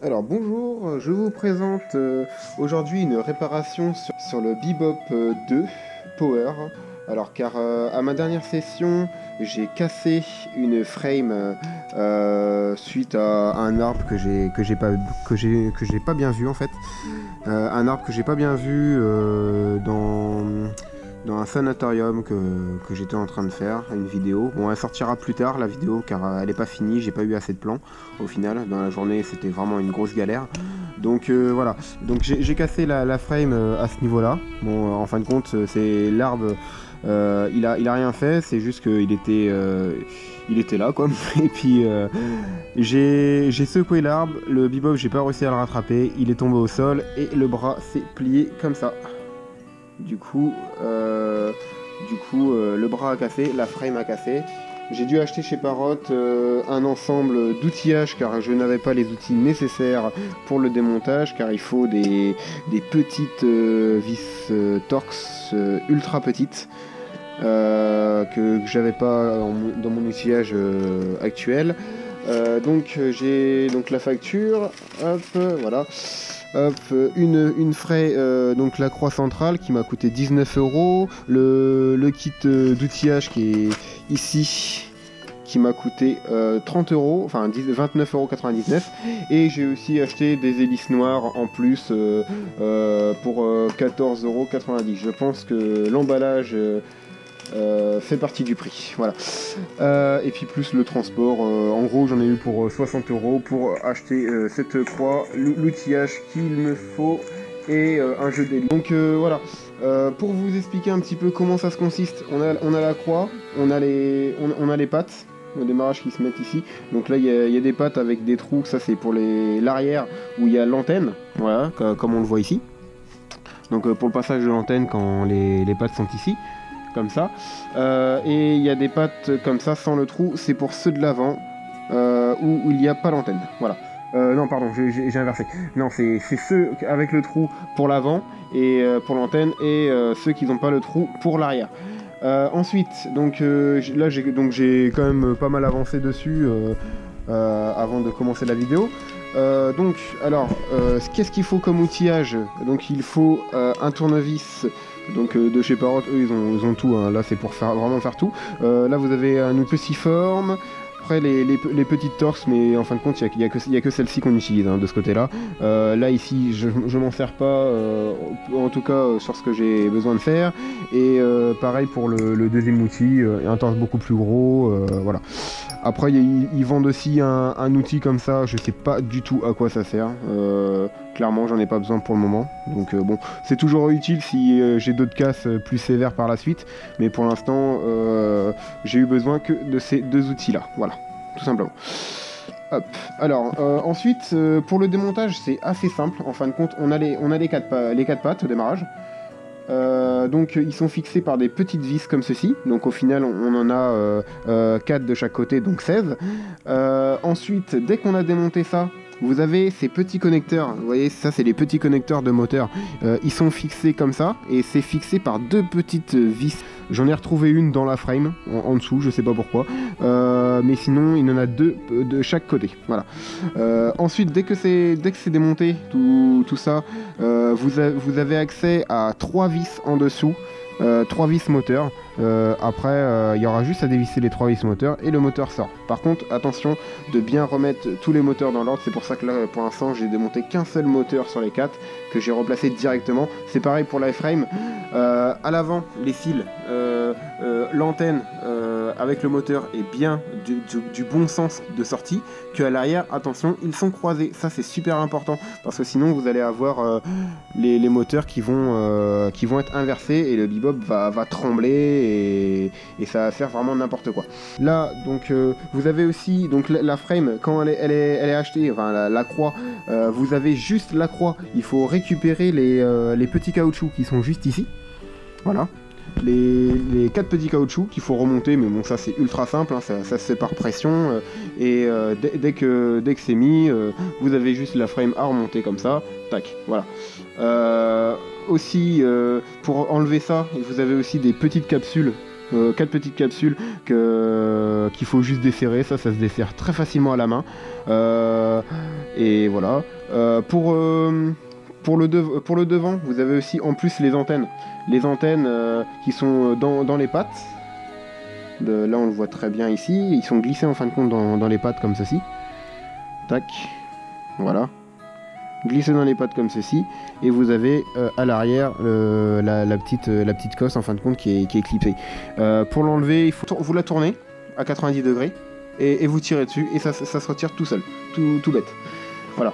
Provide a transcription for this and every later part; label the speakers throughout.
Speaker 1: Alors bonjour, je vous présente aujourd'hui une réparation sur le Bebop 2 Power. Alors car à ma dernière session, j'ai cassé une frame suite à un arbre que j'ai pas bien vu en fait. Un arbre que j'ai pas bien vu dans un sanatorium que j'étais en train de faire, une vidéo. Bon, elle sortira plus tard, la vidéo, car elle n'est pas finie, j'ai pas eu assez de plans, au final. Dans la journée, c'était vraiment une grosse galère. Donc voilà, donc j'ai cassé la frame à ce niveau-là. Bon, en fin de compte, c'est l'arbre, il a rien fait, c'est juste qu'il était là, quoi. Et puis, j'ai secoué l'arbre, le bebop, j'ai pas réussi à le rattraper, il est tombé au sol, et le bras s'est plié comme ça. Du coup, le bras a cassé, la frame a cassé. J'ai dû acheter chez Parrot un ensemble d'outillage car je n'avais pas les outils nécessaires pour le démontage car il faut des petites vis Torx ultra petites que j'avais pas dans mon outillage actuel. Donc j'ai la facture, hop, voilà. Hop, une frais, donc la croix centrale qui m'a coûté 19 €, le kit d'outillage qui est ici qui m'a coûté 30 €, enfin 29,99 €, et j'ai aussi acheté des hélices noires en plus pour 14,90 €. Je pense que l'emballage fait partie du prix, voilà. Et puis plus le transport, en gros j'en ai eu pour 60 € pour acheter cette croix, l'outillage qu'il me faut et un jeu d'hélice. Donc voilà, pour vous expliquer un petit peu comment ça se consiste, on a la croix, on a les pattes, le démarrage qui se mettent ici. Donc là il y a des pattes avec des trous, ça c'est pour l'arrière où il y a l'antenne, voilà, comme on le voit ici. Donc pour le passage de l'antenne quand les pattes sont ici, comme ça, et il y a des pattes comme ça sans le trou, c'est pour ceux de l'avant où il n'y a pas l'antenne, voilà. Non pardon, j'ai inversé, non c'est ceux avec le trou pour l'avant et pour l'antenne, et ceux qui n'ont pas le trou pour l'arrière. Ensuite, donc là j'ai quand même pas mal avancé dessus avant de commencer la vidéo. Donc alors qu'est-ce qu'il faut comme outillage? Donc il faut un tournevis, donc de chez Parrot, eux ils ont tout, hein. Là c'est pour vraiment faire tout. Là vous avez un outil forme. Après les petites torses, mais en fin de compte il n'y a que celle-ci qu'on utilise, hein, de ce côté là. Là ici je m'en sers pas, en tout cas sur ce que j'ai besoin de faire. Et pareil pour le deuxième outil, un torse beaucoup plus gros, voilà. Après ils vendent aussi un outil comme ça, je sais pas du tout à quoi ça sert. Clairement j'en ai pas besoin pour le moment. Donc bon, c'est toujours utile si j'ai d'autres casses plus sévères par la suite. Mais pour l'instant j'ai eu besoin que de ces deux outils là. Voilà, tout simplement. Hop. Alors ensuite pour le démontage c'est assez simple. En fin de compte on a les quatre pattes au démarrage. Donc ils sont fixés par des petites vis comme ceci, donc au final on en a 4 de chaque côté, donc 16. Ensuite, dès qu'on a démonté ça, vous avez ces petits connecteurs, vous voyez, ça c'est les petits connecteurs de moteur. Ils sont fixés comme ça, et c'est fixé par deux petites vis. J'en ai retrouvé une dans la frame, en dessous, je sais pas pourquoi. Mais sinon, il y en a deux de chaque côté. Voilà. Ensuite, dès que c'est démonté, tout ça, vous avez accès à 3 vis en dessous. 3 vis moteurs. Après il y aura juste à dévisser les 3 vis moteurs et le moteur sort. Par contre attention de bien remettre tous les moteurs dans l'ordre, c'est pour ça que là pour l'instant j'ai démonté qu'un seul moteur sur les 4 que j'ai replacé directement. C'est pareil pour l'iframe. À l'avant les fils, l'antenne avec le moteur est bien du bon sens de sortie, que à l'arrière attention ils sont croisés, ça c'est super important parce que sinon vous allez avoir les moteurs qui vont être inversés et le bebop va trembler et ça va faire vraiment n'importe quoi. Là donc vous avez aussi donc la frame quand elle est achetée, enfin la croix, vous avez juste la croix, il faut récupérer les petits caoutchoucs qui sont juste ici, voilà. Les 4 petits caoutchoucs qu'il faut remonter, mais bon ça c'est ultra simple, hein, ça se fait par pression, et dès que c'est mis, vous avez juste la frame à remonter comme ça, tac, voilà. Aussi pour enlever ça, vous avez aussi des petites capsules, 4 petites capsules qu'il faut juste desserrer, ça se dessert très facilement à la main. Et voilà. Pour le devant, vous avez aussi en plus les antennes. Les antennes qui sont dans les pattes. Là on le voit très bien ici. Ils sont glissés en fin de compte dans les pattes comme ceci. Tac. Voilà. Glissés dans les pattes comme ceci. Et vous avez à l'arrière la petite cosse en fin de compte qui est clippée. Pour l'enlever, il faut vous la tourner à 90 degrés. Et vous tirez dessus. Et ça se retire tout seul. Tout bête. Voilà.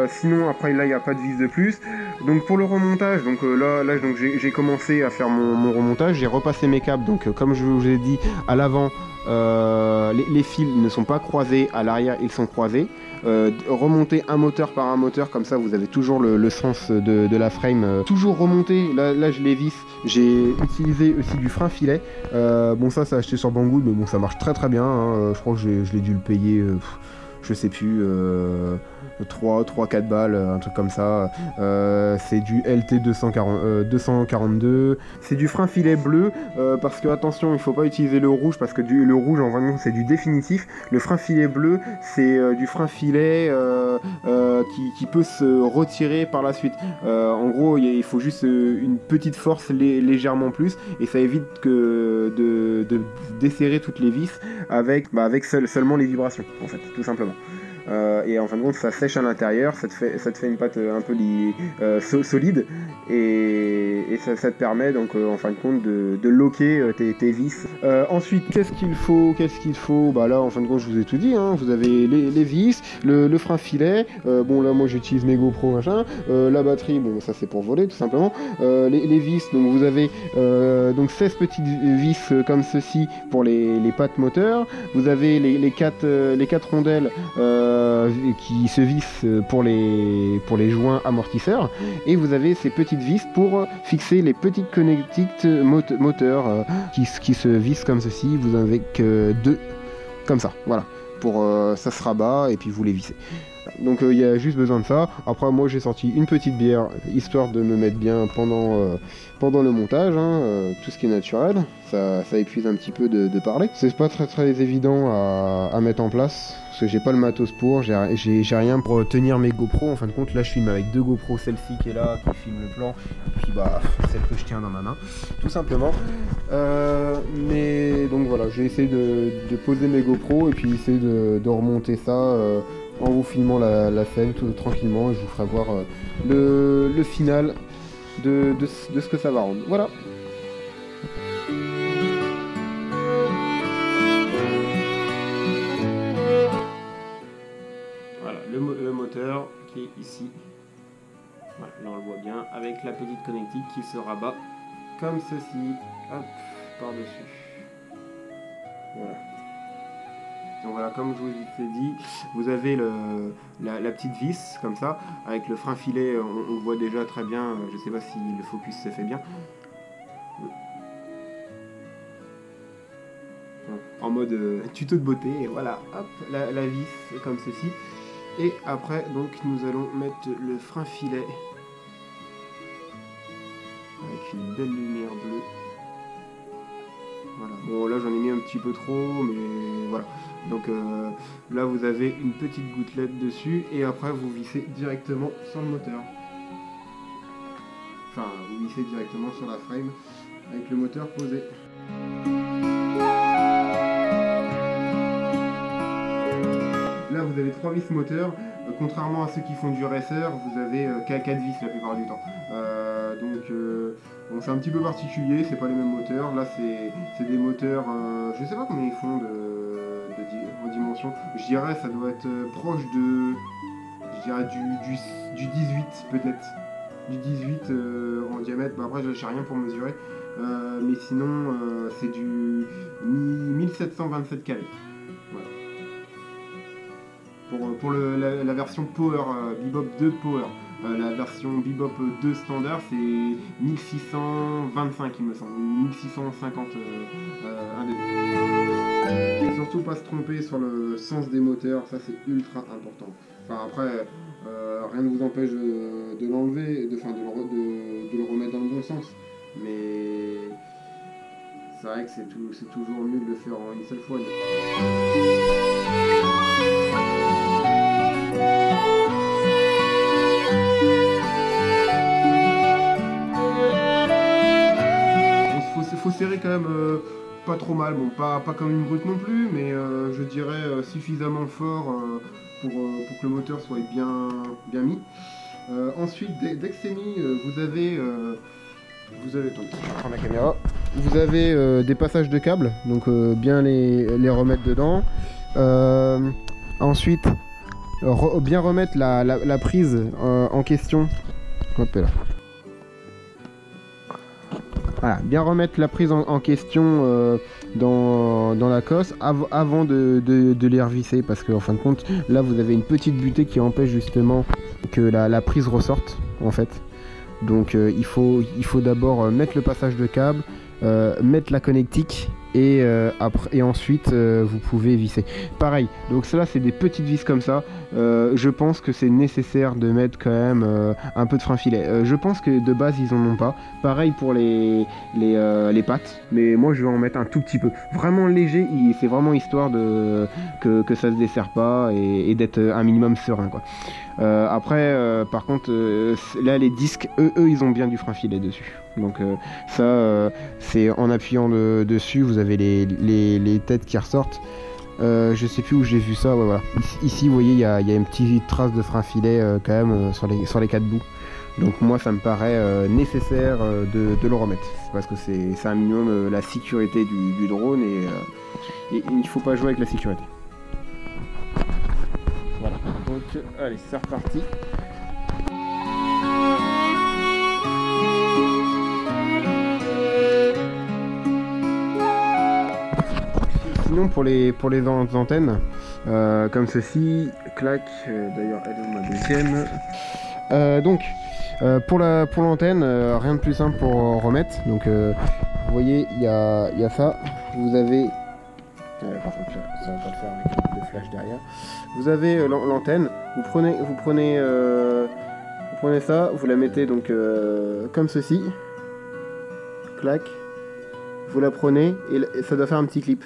Speaker 1: Sinon après là il n'y a pas de vis de plus. Donc pour le remontage, donc j'ai commencé à faire mon remontage, j'ai repassé mes câbles, donc comme je vous ai dit à l'avant, les fils ne sont pas croisés, à l'arrière ils sont croisés. Remonter un moteur par un moteur, comme ça vous avez toujours le sens de la frame. Toujours remonter, là je les visse, j'ai utilisé aussi du frein filet. Bon ça acheté sur Banggood, mais bon ça marche très très bien, hein. Je crois que je l'ai dû le payer... je sais plus, 3-4 balles, un truc comme ça. C'est du LT 242. C'est du frein filet bleu, parce que attention, il faut pas utiliser le rouge, parce que le rouge en vrai c'est du définitif. Le frein filet bleu, c'est du frein filet qui peut se retirer par la suite. En gros, il faut juste une petite force légèrement plus, et ça évite de desserrer toutes les vis avec seulement les vibrations, en fait, tout simplement. Et en fin de compte ça sèche à l'intérieur, ça te fait une pâte un peu solide, et ça te permet donc en fin de compte de loquer tes vis. Ensuite qu'est-ce qu'il faut, bah là en fin de compte je vous ai tout dit, hein. Vous avez les vis, le frein filet, bon là moi j'utilise mes GoPro machin, la batterie, bon ça c'est pour voler tout simplement, les vis, donc vous avez donc 16 petites vis comme ceci pour les pattes moteurs, vous avez les 4 rondelles qui se vissent pour les joints amortisseurs, et vous avez ces petites vis pour fixer les petites connectiques moteurs qui se vissent comme ceci. Vous en avez que 2 comme ça, voilà, pour ça se rabat et puis vous les vissez. Donc il y a juste besoin de ça. Après moi j'ai sorti une petite bière histoire de me mettre bien pendant le montage, hein. Tout ce qui est naturel, ça épuise un petit peu de parler. C'est pas très évident à mettre en place, parce que j'ai pas le matos pour, j'ai rien pour tenir mes GoPro. En fin de compte là je filme avec 2 GoPro, celle-ci qui est là, qui filme le plan, et puis bah celle que je tiens dans ma main, tout simplement. Mais donc voilà, j'ai essayé de poser mes GoPro et puis essayer de remonter ça en vous filmant la scène tout tranquillement, et je vous ferai voir le final de ce que ça va rendre. Voilà. Voilà, le moteur qui est ici. Voilà, là on le voit bien, avec la petite connectique qui se rabat comme ceci, hop, par-dessus. Voilà. Donc voilà, comme je vous ai dit, vous avez la petite vis, comme ça, avec le frein filet, on voit déjà très bien, je sais pas si le focus s'est fait bien. En mode tuto de beauté, et voilà, hop, la vis comme ceci. Et après, donc, nous allons mettre le frein filet, avec une belle lumière bleue. Voilà. Bon là j'en ai mis un petit peu trop, mais voilà. Donc là vous avez une petite gouttelette dessus, et après vous vissez directement sur le moteur. Enfin vous vissez directement sur la frame avec le moteur posé. Là vous avez 3 vis moteurs, contrairement à ceux qui font du racer, vous avez 4 vis la plupart du temps. Bon, c'est un petit peu particulier, c'est pas les mêmes moteurs. Là c'est des moteurs, je sais pas combien ils font en dimension. Je dirais ça doit être proche de, je dirais du 18 peut-être. Du 18 en diamètre. Bah, après j'ai rien pour mesurer. Mais sinon c'est du 1727 carrés. Voilà. Pour la version Power, Bebop 2 Power. La version Bebop 2 standard c'est 1625 il me semble, 1650 un des deux. Et surtout pas se tromper sur le sens des moteurs, ça c'est ultra important. Enfin après, rien ne vous empêche de l'enlever, de le remettre dans le bon sens. Mais c'est vrai que c'est toujours mieux de le faire en une seule fois. trop mal, bon pas comme une brute non plus, mais je dirais suffisamment fort pour que le moteur soit bien mis. Ensuite, dès que c'est mis, attendez, je prends la caméra. Vous avez des passages de câbles, donc bien les remettre dedans. Ensuite, bien remettre la prise en question. Hop là. Voilà, bien remettre la prise en question dans la cosse avant de les revisser, parce qu'en fin de compte, là vous avez une petite butée qui empêche justement que la prise ressorte en fait. Donc il faut d'abord mettre le passage de câble, mettre la connectique et ensuite vous pouvez visser. Pareil, donc cela c'est des petites vis comme ça. Je pense que c'est nécessaire de mettre quand même un peu de frein filet. Je pense que de base ils en ont pas. Pareil pour les pattes, mais moi je vais en mettre un tout petit peu. Vraiment léger, c'est vraiment histoire que ça se desserre pas et d'être un minimum serein quoi. Après, par contre, là les disques, eux, ils ont bien du frein filet dessus. Donc ça, c'est en appuyant dessus, vous avez les têtes qui ressortent. Je sais plus où j'ai vu ça, ouais, voilà. Ici, vous voyez, il y a une petite trace de frein filet quand même sur les quatre bouts. Donc moi, ça me paraît nécessaire de le remettre. Parce que c'est un minimum la sécurité du drone et il ne faut pas jouer avec la sécurité. Voilà, donc allez, c'est reparti. Sinon pour les antennes, comme ceci, clac, d'ailleurs elle est ma deuxième. Donc pour l'antenne, rien de plus simple pour remettre. Donc vous voyez, il y a ça, vous avez... par contre, ça va pas le faire avec le flash derrière. Vous avez l'antenne, vous prenez ça, vous la mettez donc comme ceci, clac, vous la prenez et ça doit faire un petit clip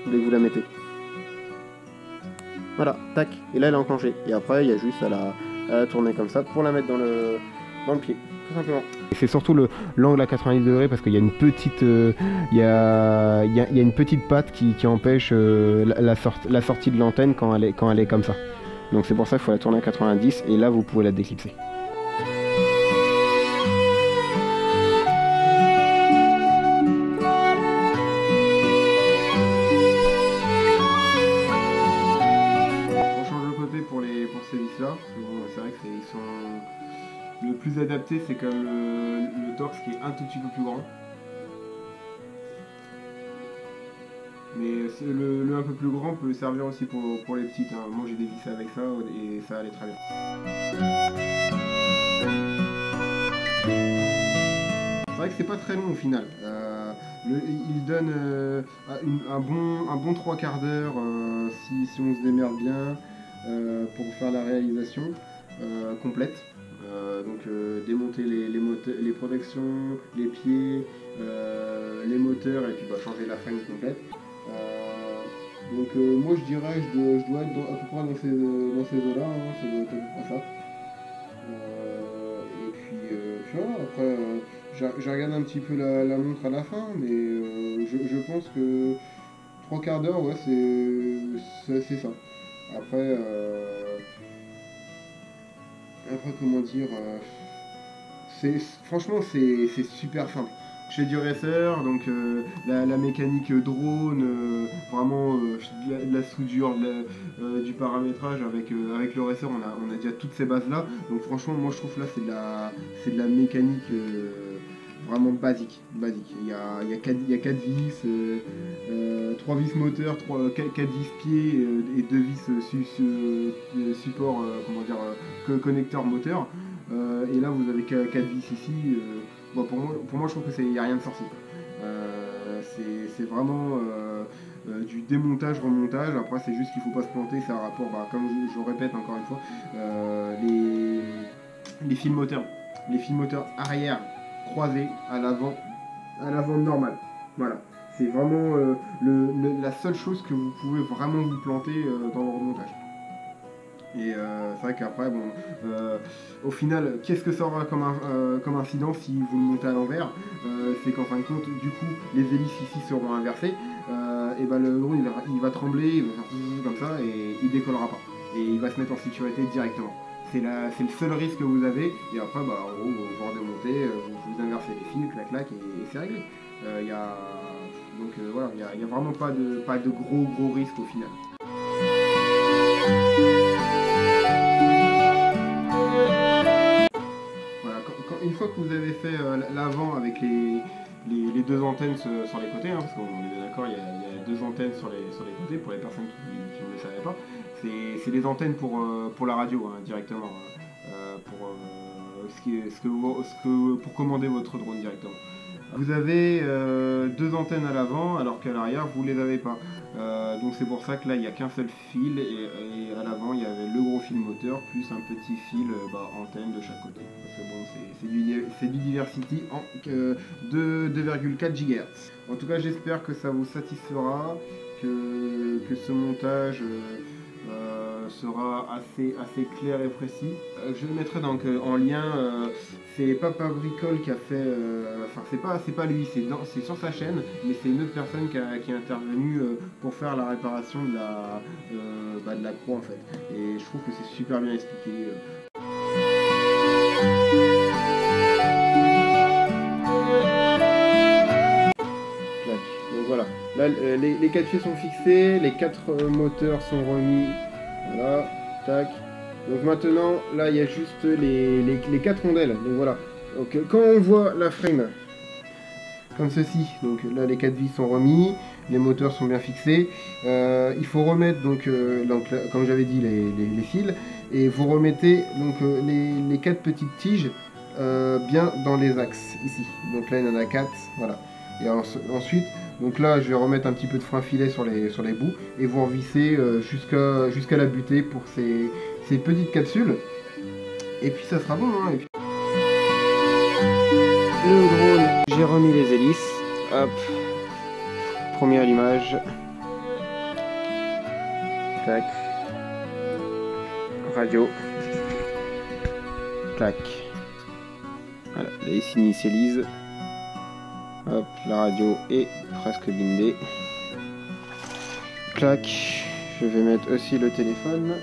Speaker 1: dès que vous la mettez. Voilà, tac, et là elle est enclenchée. Et après il y a juste à la tourner comme ça pour la mettre dans le pied, tout simplement. Et c'est surtout l'angle à 90 degrés parce qu'il y a une petite il y a une petite patte qui empêche la sortie de l'antenne quand elle est comme ça. Donc c'est pour ça qu'il faut la tourner à 90 et là vous pouvez la déclipser. On change de côté pour ces vis là, parce que bon, c'est vrai que ils sont... Le plus adapté c'est comme le torse qui est un tout petit peu plus grand. Mais le un peu plus grand peut servir aussi pour les petites. Hein. Moi j'ai dévissé avec ça et ça allait très bien. C'est vrai que c'est pas très long au final. Il donne un bon 3/4 d'heure si on se démerde bien pour faire la réalisation complète. Donc démonter les protections, les pieds, les moteurs et puis changer la frame complète. Donc moi je dirais je dois être à peu près dans ces eaux-là, hein, ça doit être à peu près ça. Et puis voilà, après j'ai regardé un petit peu la montre à la fin, mais je pense que 3/4 d'heure, ouais, c'est ça. Après, comment dire, franchement c'est super simple. Je fais du racer, donc la mécanique drone, vraiment de la soudure, du paramétrage avec le racer, on a déjà toutes ces bases là. Donc franchement, moi je trouve là c'est de la mécanique vraiment basique. Il y a 4 vis, 3 vis moteurs, 4 vis pieds et 2 vis support, comment dire, connecteur moteur. Et là vous avez 4 vis ici. Bon, pour moi je trouve que il n'y a rien de sorcier. C'est vraiment du démontage remontage. Après c'est juste qu'il faut pas se planter, c'est un rapport, comme je répète encore une fois, les fils moteurs arrière croisés à l'avant normal. Voilà, c'est vraiment la seule chose que vous pouvez vraiment vous planter dans le remontage. Et c'est vrai qu'après, bon, au final, qu'est-ce que ça aura comme incident si vous le montez à l'envers? C'est qu'en fin de compte, du coup, les hélices ici seront inversées, et ben le drone il va trembler, il va faire comme ça, et il décollera pas. Et il va se mettre en sécurité directement. C'est le seul risque que vous avez, et après, bah, en gros, vous redemontez, vous inversez les fils, clac clac, et c'est réglé. Donc voilà, il n'y a vraiment pas de gros risque au final. Voilà, une fois que vous avez fait l'avant avec les deux antennes sur les côtés, hein, parce qu'on est bien d'accord, il y a deux antennes sur les côtés pour les personnes qui ne le savaient pas. C'est les antennes pour la radio hein, directement, pour commander votre drone directement. Vous avez deux antennes à l'avant alors qu'à l'arrière vous les avez pas. Donc c'est pour ça que là il n'y a qu'un seul fil et à l'avant il y avait le gros fil moteur plus un petit fil antenne de chaque côté. Parce que bon c'est du Diversity en 2,4 GHz. En tout cas j'espère que ça vous satisfera, que ce montage sera assez clair et précis. Je le mettrai donc en lien, c'est Papa Bricole qui a fait, enfin c'est pas lui, c'est sur sa chaîne, mais c'est une autre personne qui est intervenue pour faire la réparation de la croix en fait. Et je trouve que c'est super bien expliqué. Donc voilà, là les 4 pieds sont fixés, les 4 moteurs sont remis, voilà, tac. Donc maintenant, là il y a juste les 4 rondelles, donc voilà. Donc quand on voit la frame comme ceci, donc là les 4 vis sont remis, les moteurs sont bien fixés, il faut remettre donc là, comme j'avais dit les fils, et vous remettez donc les 4 petites tiges bien dans les axes ici. Donc là il y en a 4, voilà. Et ensuite, donc là je vais remettre un petit peu de frein filet sur les bouts et vous revisser jusqu'à la butée pour ces petites capsules. Et puis ça sera bon hein, et puis... Le drone, j'ai remis les hélices. Hop. Première image. Tac. Radio. Clac. Voilà, les s'initialisent. Hop, la radio est presque blindée. Clac. Je vais mettre aussi le téléphone.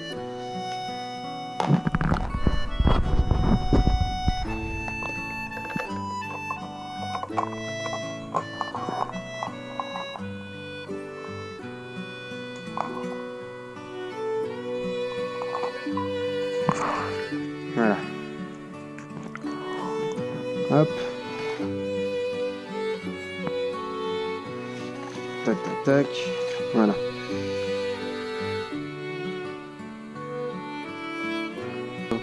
Speaker 1: Voilà. Hop. Tac, tac, tac. Voilà.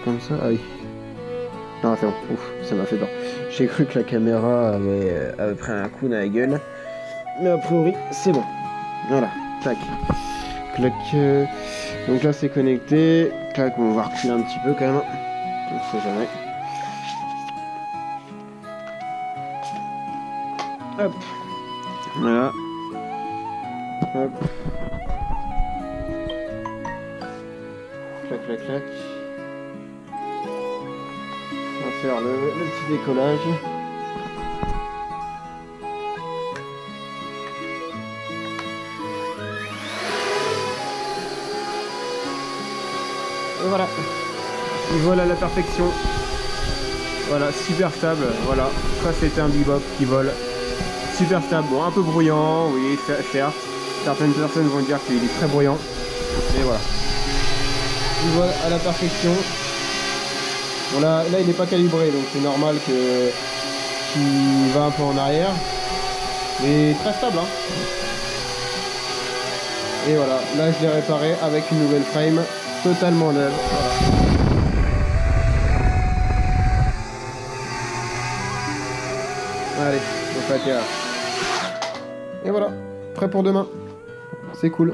Speaker 1: Comme ça. Ah oui. Non, c'est bon. Ouf, ça m'a fait peur. J'ai cru que la caméra avait pris un coup dans la gueule. Mais a priori, c'est bon. Voilà. Tac. Clac. Donc là, c'est connecté. Clac, on va reculer un petit peu quand même. On ne sait jamais. Hop. Voilà. Hop. Clac, clac, clac. On va faire le petit décollage. Et voilà. Il vole à la perfection. Voilà, super stable. Voilà, ça c'était un bebop qui vole. Super stable, bon un peu bruyant, oui certes. Certaines personnes vont dire qu'il est très bruyant. Mais voilà. Il vole à la perfection. Bon là il n'est pas calibré, donc c'est normal qu'il va un peu en arrière. Mais très stable hein. Et voilà, là je l'ai réparé avec une nouvelle frame totalement neuve. Voilà. Allez, on fait atterrir. Et voilà, prêt pour demain. C'est cool.